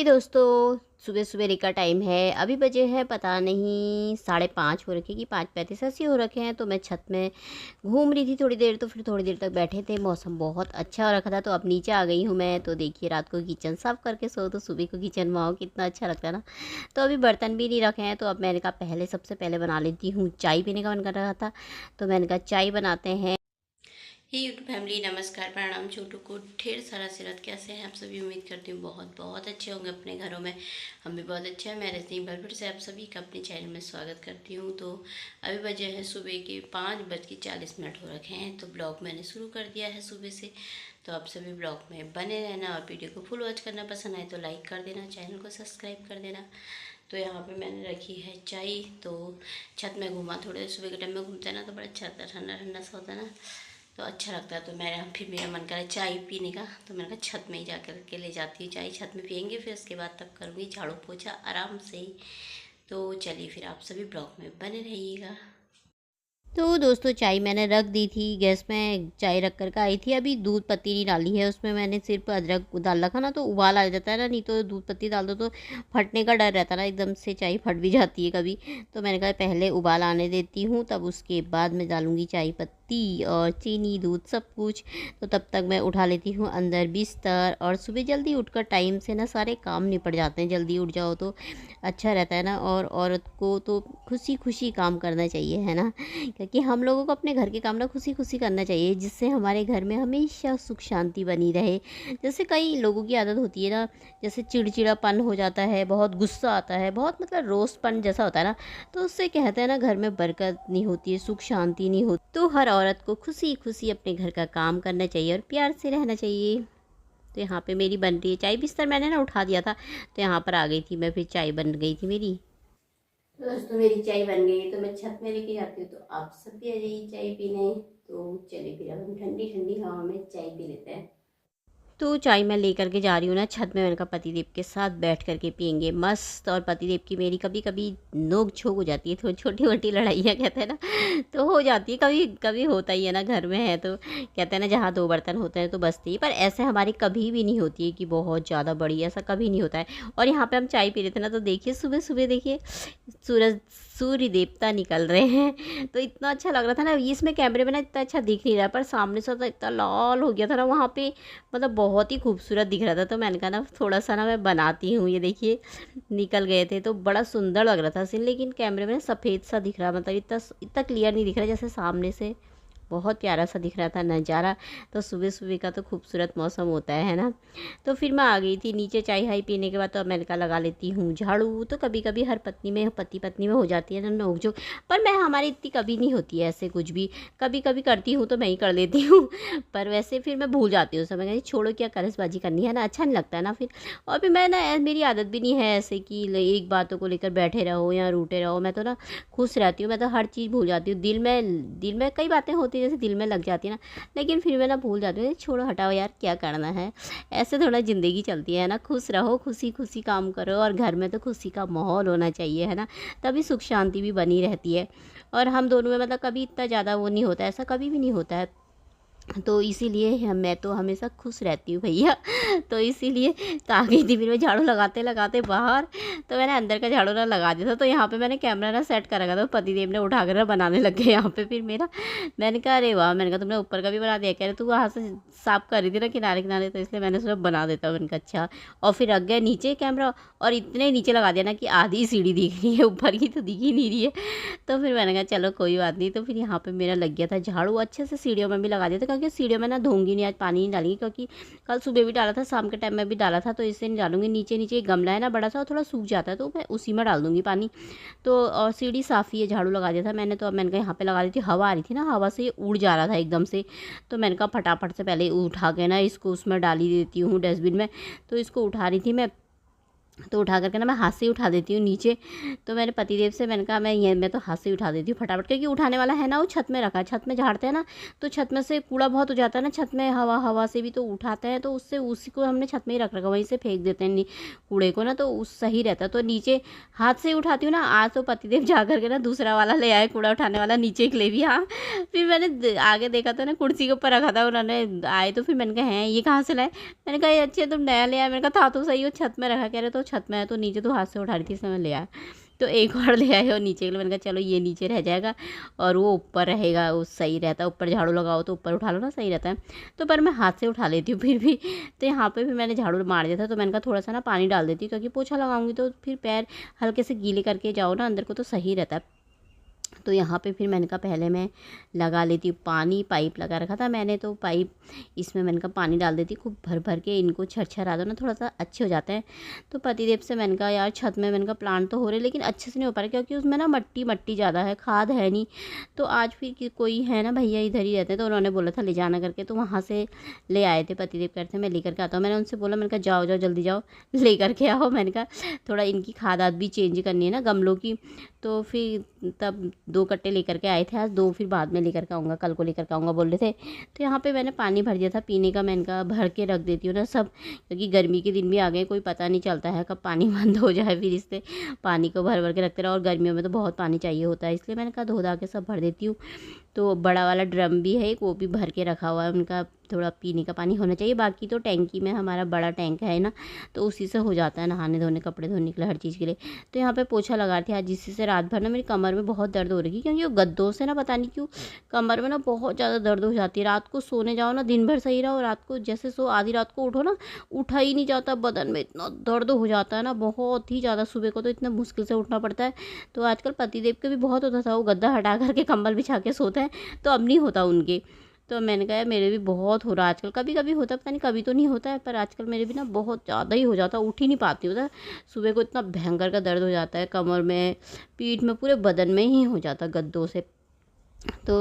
जी दोस्तों, सुबह सवेरे का टाइम है। अभी बजे हैं पता नहीं 5:30 हो रखे कि 5:35 ऐसे हो रखे हैं। तो मैं छत में घूम रही थी थोड़ी देर, तो फिर थोड़ी देर तक बैठे थे। मौसम बहुत अच्छा हो रखा था, तो अब नीचे आ गई हूँ मैं। तो देखिए, रात को किचन साफ़ करके सो तो सुबह को किचन में आओ, कितना अच्छा लगता है ना। तो अभी बर्तन भी नहीं रखे हैं, तो अब मैंने कहा पहले सबसे पहले बना लेती हूँ। चाय पीने का मन कर रहा था, तो मैंने कहा चाय बनाते हैं। हे यूट्यूब फैमिली, नमस्कार, प्रणाम। छोटू को ढेर सारा आशीर्वाद। कैसे हैं आप सभी? उम्मीद करती हूँ बहुत बहुत अच्छे होंगे अपने घरों में। हम भी बहुत अच्छे हैं। मैं रजनी भरपूर से आप सभी का अपने चैनल में स्वागत करती हूँ। तो अभी बजे हैं सुबह के 5:40 हो रखे हैं। तो ब्लॉग मैंने शुरू कर दिया है सुबह से। तो आप सभी ब्लॉग में बने रहना और वीडियो को फुल वॉच करना। पसंद आए तो लाइक कर देना, चैनल को सब्सक्राइब कर देना। तो यहाँ पे मैंने रखी है चाय। तो छत में घूमा, थोड़े सुबह के टाइम में घूमते हैं ना तो बड़ा अच्छा लगता है, ठंडा ठंडा सा होता है ना, तो अच्छा लगता है। तो मेरा मन करा चाय पीने का, तो मैंने कहा छत में ही जा कर के ले जाती हूँ चाय। छत में पियेंगे, फिर उसके बाद तब करूँगी झाड़ू पोछा आराम से ही। तो चलिए फिर आप सभी ब्लॉग में बने रहिएगा। तो दोस्तों, चाय मैंने रख दी थी गैस में। चाय रख कर के आई थी। अभी दूध पत्ती नहीं डाली है उसमें, मैंने सिर्फ अदरक डाल रखा ना, तो उबाल आ जाता है ना। नहीं तो दूध पत्ती डाल दो तो फटने का डर रहता है ना, एकदम से चाय फट भी जाती है कभी। तो मैंने कहा पहले उबाल आने देती हूँ, तब उसके बाद मैं डालूँगी चाय पत्ती और चीनी, दूध, सब कुछ। तो तब तक मैं उठा लेती हूँ अंदर बिस्तर। और सुबह जल्दी उठकर टाइम से ना सारे काम निपट जाते हैं। जल्दी उठ जाओ तो अच्छा रहता है ना। और औरत को तो खुशी खुशी काम करना चाहिए, है ना। क्योंकि हम लोगों को अपने घर के काम ना खुशी खुशी करना चाहिए, जिससे हमारे घर में हमेशा सुख शांति बनी रहे। जैसे कई लोगों की आदत होती है ना, जैसे चिड़चिड़ापन हो जाता है, बहुत गुस्सा आता है, बहुत मतलब रोस्टपन जैसा होता है ना, तो उससे कहते हैं ना घर में बरकत नहीं होती है, सुख शांति नहीं होती। तो हर औरत को खुशी खुशी अपने घर का काम करना चाहिए और प्यार से रहना चाहिए। तो यहाँ पे मेरी बन रही है चाय। बिस्तर मैंने ना उठा दिया था, तो यहाँ पर आ गई थी मैं, फिर चाय बन गई थी मेरी। तो दोस्तों, मेरी चाय बन गई, तो मैं छत में लेके जाती हूँ। तो आप सब भी आ जाइए चाय पीने। तो चलिए फिर अब हम ठंडी ठंडी हवा में चाय पी लेते हैं। तो चाय मैं लेकर के जा रही हूँ ना छत में। मैंने कहा पतिदेव के साथ बैठ करके पियेंगे मस्त। और पतिदेव की मेरी कभी कभी नोक झोंक हो जाती है, तो छोटी मोटी लड़ाइयाँ कहते हैं ना, तो हो जाती है। कभी कभी होता ही है ना, घर में है तो कहते हैं ना जहाँ दो बर्तन होते हैं तो बसती ही। पर ऐसे हमारी कभी भी नहीं होती है कि बहुत ज़्यादा बड़ी, ऐसा कभी नहीं होता है। और यहाँ पे हम चाय पी रहे थे ना, तो देखिए सुबह सुबह देखिए सूर्य देवता निकल रहे हैं। तो इतना अच्छा लग रहा था ना। इसमें कैमरे में ना इतना अच्छा दिख नहीं रहा, पर सामने से तो इतना लाल हो गया था ना वहाँ पे, मतलब बहुत ही खूबसूरत दिख रहा था। तो मैंने कहा ना थोड़ा सा ना मैं बनाती हूँ। ये देखिए निकल गए थे, तो बड़ा सुंदर लग रहा था सीन। लेकिन कैमरे में ना सफ़ेद सा दिख रहा, मतलब इतना इतना क्लियर नहीं दिख रहा जैसे सामने से। बहुत प्यारा सा दिख रहा था नज़ारा। तो सुबह सुबह का तो खूबसूरत मौसम होता है ना। तो फिर मैं आ गई थी नीचे चाय हाई पीने के बाद। तो अब मैंने कहा लगा लेती हूँ झाड़ू। तो कभी कभी हर पति पत्नी में हो जाती है ना नोक झोंक, पर मैं हमारी इतनी कभी नहीं होती है ऐसे कुछ भी। कभी कभी करती हूँ तो मैं ही कर लेती हूँ। पर वैसे फिर मैं भूल जाती हूँ समय, कहती छोड़ो क्या कलशबाजी करनी है ना, अच्छा नहीं लगता है ना फिर। और फिर मैं ना मेरी आदत भी नहीं है ऐसे कि एक बातों को लेकर बैठे रहो या रूठे रहो। मैं तो ना खुश रहती हूँ। मैं तो हर चीज़ भूल जाती हूँ। दिल में कई बातें होती हैं जैसे दिल में लग जाती है ना, लेकिन फिर मैं ना भूल जाती हूँ। छोड़ो हटाओ यार, क्या करना है। ऐसे थोड़ा ज़िंदगी चलती है ना। खुश रहो, खुशी खुशी काम करो, और घर में तो खुशी का माहौल होना चाहिए, है ना। तभी सुख शांति भी बनी रहती है। और हम दोनों में मतलब कभी इतना ज़्यादा वो नहीं होता, ऐसा कभी भी नहीं होता है। तो इसीलिए मैं तो हमेशा खुश रहती हूँ भैया। तो इसीलिए तो आ गई थी फिर मैं झाड़ू लगाते लगाते बाहर। तो मैंने अंदर का झाड़ू ना लगा दिया था। तो यहाँ पे मैंने कैमरा ना सेट कर रखा था, पतिदेव ने उठा कर ना बनाने लग गए यहाँ पे फिर मेरा। मैंने कहा अरे वाह, मैंने कहा तुमने ऊपर का भी बना दिया। कह रहे तू वहाँ से साफ कर रही थी ना किनारे किनारे, तो इसलिए मैंने सोचा बना देता हूँ। मैंने कहा अच्छा। और फिर रख गया नीचे कैमरा, और इतने नीचे लगा दिया ना कि आधी सीढ़ी दिख रही है, ऊपर की तो दिख ही नहीं रही है। तो फिर मैंने कहा चलो कोई बात नहीं। तो फिर यहाँ पे मेरा लग गया था झाड़ू। अच्छे से सीढ़ियों में भी लगा दिया था, क्योंकि सीढ़ियों में ना धोऊंगी नहीं, आज पानी नहीं डालूंगी, क्योंकि कल सुबह भी डाला था, शाम के टाइम में भी डाला था, तो इससे नहीं डालूंगी। नीचे नीचे एक गमला है ना बड़ा सा, वो थोड़ा सूख जाता है, तो मैं उसी में डाल दूंगी पानी। तो और सीढ़ी साफ़ ही है, झाड़ू लगा दिया था मैंने। तो अब मैंने कहा यहाँ पे लगा दी थी, हवा आ रही थी ना, हवा से ये उड़ जा रहा था एकदम से। तो मैंने कहा फटाफट से पहले उठा के ना इसको उसमें डाल ही देती हूँ डस्टबिन में। तो इसको उठा रही थी मैं, तो उठा करके ना मैं हाथ से ही उठा देती हूँ नीचे। तो मैंने पतिदेव से मैंने कहा मैं तो हाथ से ही उठा देती हूँ फटाफट, क्योंकि उठाने वाला है ना वो छत में रखा है, छत में झाड़ते हैं ना, तो छत में से कूड़ा बहुत हो जाता है ना, छत में हवा हवा से भी तो उठाते हैं, तो उससे उसी को हमने छत में ही रख रखा, वहीं से फेंक देते हैं कूड़े को ना, तो उस सही रहता है। तो नीचे हाथ से ही उठाती हूँ ना। आज तो पतिदेव जा करके ना दूसरा वाला ले आए, कूड़ा उठाने वाला नीचे के ले भी। हाँ, फिर मैंने आगे देखा था ना, कुर्सी के ऊपर रखा था उन्होंने, आए तो फिर मैंने कहा है ये कहाँ से लाए। मैंने कहा ये अच्छे तुम नया ले आए। मैंने कहा था तो सही, वो छत में रखा, कह रहे तो छत में है, तो नीचे तो हाथ से उठा रही थी इसलिए मैं ले आया। तो एक और ले आए और नीचे के लिए। मैंने कहा चलो ये नीचे रह जाएगा और वो ऊपर रहेगा, वो सही रहता है, ऊपर झाड़ू लगाओ तो ऊपर उठा लो ना, सही रहता है। तो पर मैं हाथ से उठा लेती हूँ फिर भी। तो यहाँ पे भी मैंने झाड़ू मार दिया था, तो मैंने कहा थोड़ा सा ना पानी डाल देती हूँ, क्योंकि पोछा लगाऊंगी तो फिर पैर हल्के से गीले करके जाओ ना अंदर को, तो सही रहता है। तो यहाँ पे फिर मैंने कहा पहले मैं लगा लेती हूँ पानी, पाइप लगा रखा था मैंने, तो पाइप इसमें मैंने कहा पानी डाल देती खूब भर भर के, इनको छरछरा दो ना, थोड़ा सा अच्छे हो जाते हैं। तो पतिदेव से मैंने कहा यार छत में मैंने कहा प्लांट तो हो रहे लेकिन अच्छे से नहीं हो पा रहे, क्योंकि उसमें ना मट्टी मट्टी ज़्यादा है, खाद है नहीं। तो आज फिर कोई है ना भैया इधर ही रहते हैं, तो उन्होंने बोला था ले जाना करके, तो वहाँ से ले आए थे। पतिदेव कहते मैं लेकर के आता हूँ। मैंने उनसे बोला, मैंने कहा जाओ जाओ जल्दी जाओ ले करके आओ। मैंने कहा थोड़ा इनकी खाद आद भी चेंज करनी है ना गमलों की। तो फिर तब 2 कट्टे लेकर के आए थे आज, 2 फिर बाद में लेकर के आऊँगा, कल को लेकर के आऊँगा बोल रहे थे। तो यहाँ पे मैंने पानी भर दिया था पीने का, मैंने कहा भर के रख देती हूँ ना सब, क्योंकि गर्मी के दिन भी आ गए, कोई पता नहीं चलता है कब पानी बंद हो जाए, फिर इससे पानी को भर भर के रखते रहो, और गर्मियों में तो बहुत पानी चाहिए होता है, इसलिए मैंने कहा धो धा के सब भर देती हूँ। तो बड़ा वाला ड्रम भी है एक, वो भी भर के रखा हुआ है, उनका थोड़ा पीने का पानी होना चाहिए। बाकी तो टैंकी में हमारा बड़ा टैंक है ना, तो उसी से हो जाता है नहाने धोने, कपड़े धोने के लिए, हर चीज़ के लिए। तो यहाँ पे पोछा लगा रही थी आज, जिससे से रात भर ना मेरी कमर में बहुत दर्द हो रही है, क्योंकि वो गद्दों से ना पता नहीं क्यों कमर में ना बहुत ज़्यादा दर्द हो जाती है। रात को सोने जाओ ना, दिन भर सही रहो, रात को जैसे सो आधी रात को उठो ना, उठा ही नहीं जाता, बदन में इतना दर्द हो जाता है ना बहुत ही ज़्यादा, सुबह को तो इतना मुश्किल से उठना पड़ता है। तो आजकल पतिदेव के भी बहुत होता था, वो गद्दा हटा करके कंबल बिछा के सोते हैं, तो अब नहीं होता उनके। तो मैंने कहा मेरे भी बहुत हो रहा है आजकल, कभी कभी होता है, पता नहीं कभी तो नहीं होता है, पर आजकल मेरे भी ना बहुत ज़्यादा ही हो जाता है, उठ ही नहीं पाती होता। सुबह को इतना भयंकर का दर्द हो जाता है कमर में, पीठ में, पूरे बदन में ही हो जाता है गद्दों से। तो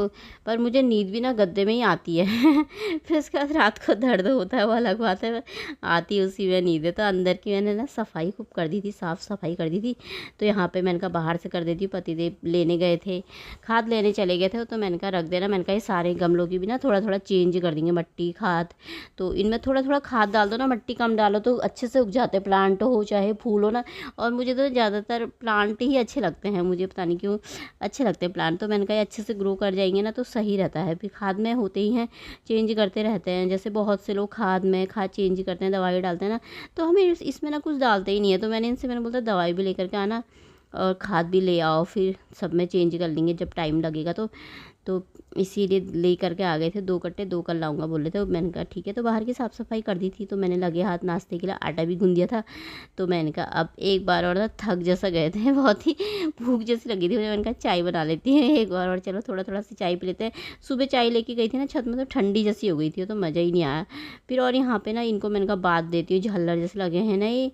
पर मुझे नींद भी ना गद्दे में ही आती है। फिर उसके बाद रात को दर्द होता है वो अलग बात है, आती है उसी में नींद है। तो अंदर की मैंने ना सफाई खूब कर दी थी, साफ़ सफाई कर दी थी। तो यहाँ पे मैंने कहा बाहर से कर देती हूँ, पतिदेव लेने गए थे, खाद लेने चले गए थे, तो मैंने कहा रख देना। मैंने कहा ये सारे गमलों की भी ना थोड़ा थोड़ा चेंज कर देंगे मट्टी खाद, तो इनमें थोड़ा थोड़ा खाद डाल दो ना, मट्टी कम डालो तो अच्छे से उग जाते, प्लांट हो चाहे फूल हो ना। और मुझे तो ज़्यादातर प्लांट ही अच्छे लगते हैं, मुझे पता नहीं क्यों अच्छे लगते हैं प्लांट। तो मैंने कहा अच्छे से ग्रो कर जाएंगे ना तो सही रहता है। फिर खाद में होते ही हैं, चेंज करते रहते हैं, जैसे बहुत से लोग खाद में खाद चेंज करते हैं, दवाई डालते हैं ना, तो हमें इसमें ना कुछ डालते ही नहीं है। तो मैंने बोलता दवाई भी लेकर के आना और खाद भी ले आओ, फिर सब में चेंज कर लेंगे जब टाइम लगेगा। तो इसीलिए ले करके आ गए थे 2 कट्टे, 2 कल लाऊंगा बोल रहे थे। मैंने कहा ठीक है। तो बाहर की साफ़ सफाई कर दी थी, तो मैंने लगे हाथ नाश्ते के लिए आटा भी गूंद दिया था। तो मैंने कहा अब एक बार और ना थक जैसा गए थे, बहुत ही भूख जैसी लगी थी मुझे, मैंने कहा चाय बना लेती हैं एक बार और, चलो थोड़ा थोड़ा सी चाय पी लेते हैं। सुबह चाय लेके गई थी ना छत में, तो ठंडी जैसी हो गई थी, तो मज़ा ही नहीं आया फिर। और यहाँ पे ना इनको मैंने कहा बात देती हूँ, झल्लर जैसे लगे हैं ना ये।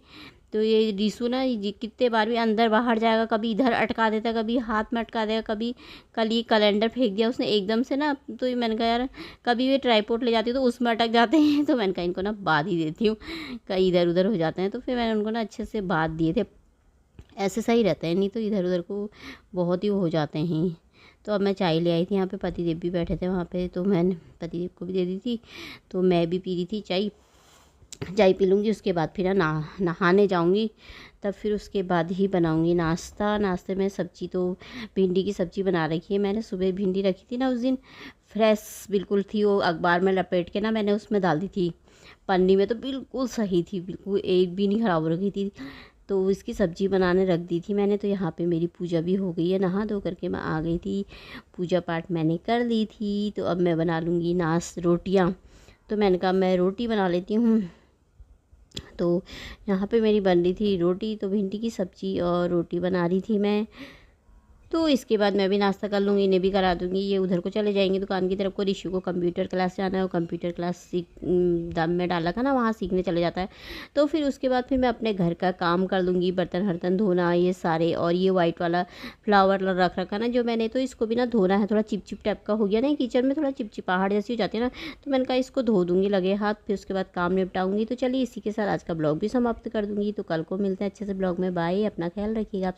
तो ये रीसू ना ये कितने बार भी अंदर बाहर जाएगा, कभी इधर अटका देता है, कभी हाथ में अटका देगा, कभी कल ये कैलेंडर फेंक दिया उसने एकदम से ना। तो ये मैंने कहा यार, कभी ये ट्राईपोड ले जाती है तो उसमें अटक जाते हैं, तो मैंने कहा इनको ना बांध ही देती हूँ, कहीं इधर उधर हो जाते हैं। तो फिर मैंने उनको ना अच्छे से बांध दिए थे, ऐसे सही रहता है, नहीं तो इधर उधर को बहुत ही वो हो जाते हैं। तो अब मैं चाय ले आई थी, यहाँ पे पतिदेव भी बैठे थे वहाँ पे, तो मैंने पतिदेव को भी दे दी थी, तो मैं भी पी रही थी चाय। चाय पी लूँगी, उसके बाद फिर नहाने जाऊँगी, तब फिर उसके बाद ही बनाऊँगी नाश्ता। नाश्ते में सब्ज़ी तो भिंडी की सब्ज़ी बना रखी है मैंने, सुबह भिंडी रखी थी ना उस दिन, फ्रेश बिल्कुल थी, वो अखबार में लपेट के ना मैंने उसमें डाल दी थी पन्नी में, तो बिल्कुल सही थी, बिल्कुल एक भी नहीं ख़राब हो रखी थी। तो इसकी सब्ज़ी बनाने रख दी थी मैंने। तो यहाँ पे मेरी पूजा भी हो गई है, नहा धो करके मैं आ गई थी, पूजा पाठ मैंने कर ली थी। तो अब मैं बना लूँगी रोटियाँ। तो मैंने कहा मैं रोटी बना लेती हूँ। तो यहाँ पे मेरी बन रही थी रोटी, तो भिंडी की सब्ज़ी और रोटी बना रही थी मैं। तो इसके बाद मैं भी नाश्ता कर लूँगी, इन्हें भी करा दूँगी। ये उधर को चले जाएंगे दुकान की तरफ को। ऋषु को कंप्यूटर क्लास जाना है, वो कंप्यूटर क्लास दम में डाला था ना, वहाँ सीखने चले जाता है। तो फिर उसके बाद फिर मैं अपने घर का काम कर लूँगी, बर्तन हर्तन धोना ये सारे। और ये वाइट वाला फ्लावर रख रखा ना जो मैंने, तो इसको भी ना धोना है। थोड़ा चिपचिप टाइप का हो गया ना किचन में, थोड़ा चिपचिपाहट जैसी हो जाती है ना, तो मैंने कहा इसको धो दूँगी लगे हाथ, फिर उसके बाद काम निपटाऊँगी। तो चलिए इसी के साथ आज का ब्लॉग भी समाप्त कर दूँगी। तो कल को मिलते हैं अच्छे से ब्लॉग में। बाय, अपना ख्याल रखिएगा आप।